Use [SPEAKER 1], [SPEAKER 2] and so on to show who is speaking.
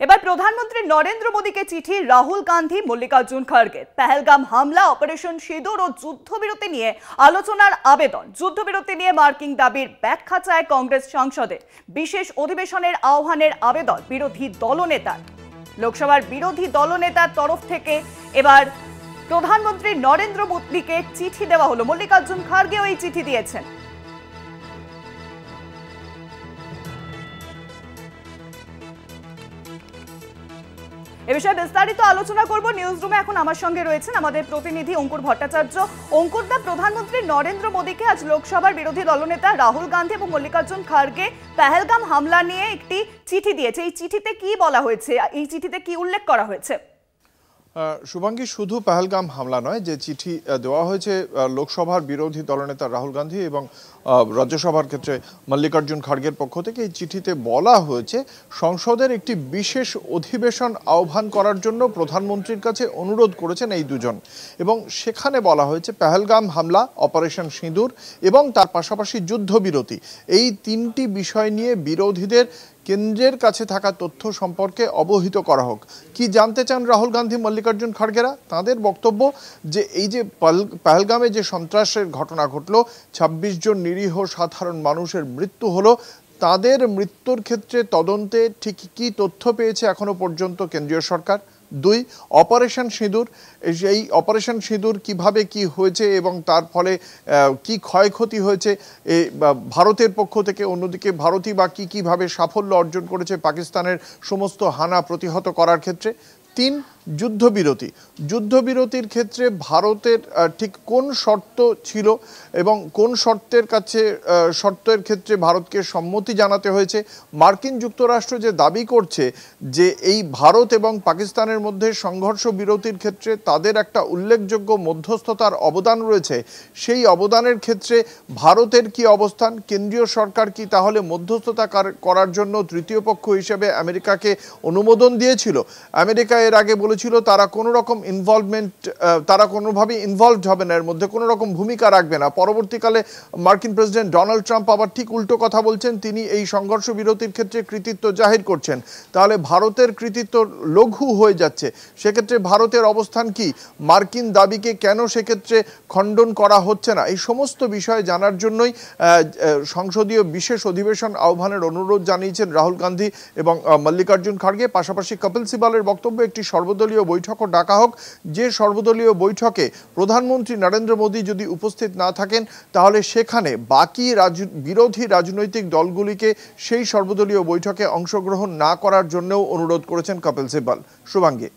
[SPEAKER 1] এবার প্রধানমন্ত্রী নরেন্দ্র মোদীকে চিঠি রাহুল গান্ধী মল্লিকার্জুন খাড়গের। পেহেলগাম হামলা, অপারেশন সিঁদুর ও যুদ্ধবিরতি নিয়ে আলোচনার আবেদন। যুদ্ধবিরতি নিয়ে মার্কিন দাবির ব্যাখ্যা চায় কংগ্রেস সাংসদের। বিশেষ অধিবেশনের আহ্বানের আবেদন বিরোধী দলনেতার। লোকসভার বিরোধী দলনেতার তরফ থেকে এবার প্রধানমন্ত্রী নরেন্দ্র মোদীকে চিঠি দেওয়া হলো। মল্লিকার্জুন খাড়গেও এই চিঠি দিয়েছেন। এ বিষয়ে বিস্তারিত আলোচনা করব। নিউজ রুমে এখন আমার সঙ্গে রয়েছেন আমাদের প্রতিনিধি অঙ্কুর ভট্টাচার্য। অঙ্কুরদা, প্রধানমন্ত্রী নরেন্দ্র মোদীকে আজ লোকসভার বিরোধী দলনেতা রাহুল গান্ধী এবং মল্লিকার্জুন খাড়গে পেহেলগাম হামলা নিয়ে একটি চিঠি দিয়েছে। এই চিঠিতে কি বলা হয়েছে, এই চিঠিতে কি উল্লেখ করা হয়েছে?
[SPEAKER 2] শুভাঙ্গী, শুধু পেহেলগাম হামলা নয়, যে চিঠি দেওয়া হয়েছে লোকসভার বিরোধী দলনেতা রাহুল গান্ধী এবং রাজ্যসভার ক্ষেত্রে মল্লিকার্জুন খাড়গের পক্ষ থেকে, এই চিঠিতে বলা হয়েছে সংসদের একটি বিশেষ অধিবেশন আহ্বান করার জন্য প্রধানমন্ত্রীর কাছে অনুরোধ করেছেন এই দুজন। এবং সেখানে বলা হয়েছে পেহেলগাম হামলা, অপারেশন সিঁদুর এবং তার পাশাপাশি যুদ্ধবিরতি, এই তিনটি বিষয় নিয়ে বিরোধীদের কেন্দ্রের কাছে থাকা তথ্য সম্পর্কে অবহিত করা হোক। কি জানতে চান রাহুল গান্ধী, মল্লিকার্জুন খাড়গেরা? তাদের বক্তব্য যে এই যে পেহেলগামে যে সন্ত্রাসের ঘটনা ঘটলো, ২৬ জন নিরীহ সাধারণ মানুষের মৃত্যু হলো, তাদের মৃত্যুর ক্ষেত্রে তদন্তে ঠিক কী তথ্য পেয়েছে এখনো পর্যন্ত কেন্দ্রীয় সরকার। ২, অপারেশন সিঁদুর, এই অপারেশন সিঁদুর কিভাবে কি হয়েছে এবং তার ফলে কি ক্ষয়ক্ষতি হয়েছে ভারতের পক্ষ থেকে, অন্যদিকে ভারতই বা কীভাবে সাফল্য অর্জন করেছে পাকিস্তানের সমস্ত হানা প্রতিহত করার ক্ষেত্রে। ৩, যুদ্ধবিরতি, যুদ্ধবিরতির ক্ষেত্রে ভারতের ঠিক কোন শর্ত ছিল এবং কোন শর্তের ক্ষেত্রে ভারতকে সম্মতি জানাতে হয়েছে। মার্কিন যুক্তরাষ্ট্র যে দাবি করছে যে এই ভারত এবং পাকিস্তানের মধ্যে সংঘর্ষ বিরতির ক্ষেত্রে তাদের একটা উল্লেখযোগ্য মধ্যস্থতার অবদান রয়েছে, সেই অবদানের ক্ষেত্রে ভারতের কি অবস্থান? কেন্দ্রীয় সরকার কি তাহলে মধ্যস্থতা করার জন্য তৃতীয় পক্ষ হিসেবে আমেরিকাকে অনুমোদন দিয়েছিল? আমেরিকা এর আগে বলেছিল তারা কোনো রকম তারা কোনোভাবে ইনভলভড হবে না, এর মধ্যে কোনো রকম ভূমিকা রাখবে না। পরবর্তীকালে মার্কিন প্রেসিডেন্ট ডোনাল্ড ট্রাম্প আবার ঠিক উল্টো কথা বলছেন, তিনি এই সংঘর্ষ বিরতির ক্ষেত্রে কৃতিত্ব জাহির করছেন। তাহলে ভারতের কৃতিত্ব লঘু হয়ে যাচ্ছে। সেক্ষেত্রে ভারতের অবস্থান কি? মার্কিন দাবিকে কেন সেক্ষেত্রে খণ্ডন করা হচ্ছে না? এই সমস্ত বিষয় জানার জন্যই সংসদীয় বিশেষ অধিবেশন আহ্বানের অনুরোধ জানিয়েছেন রাহুল গান্ধী এবং মল্লিকার্জুন খাড়গে। পাশাপাশি কপিল সিবালের বক্তব্য একটি সর্বদলীয় বৈঠকও ডাকা হোক, যে সর্বদলীয় বৈঠকে প্রধানমন্ত্রী নরেন্দ্র মোদী যদি উপস্থিত না থাকেন তাহলে সেখানে বাকি বিরোধী রাজনৈতিক দলগুলিকে সেই সর্বদলীয় বৈঠকে অংশগ্রহণ না করার জন্যও অনুরোধ করেছেন কপিল সিবাল। শুভাঙ্গী।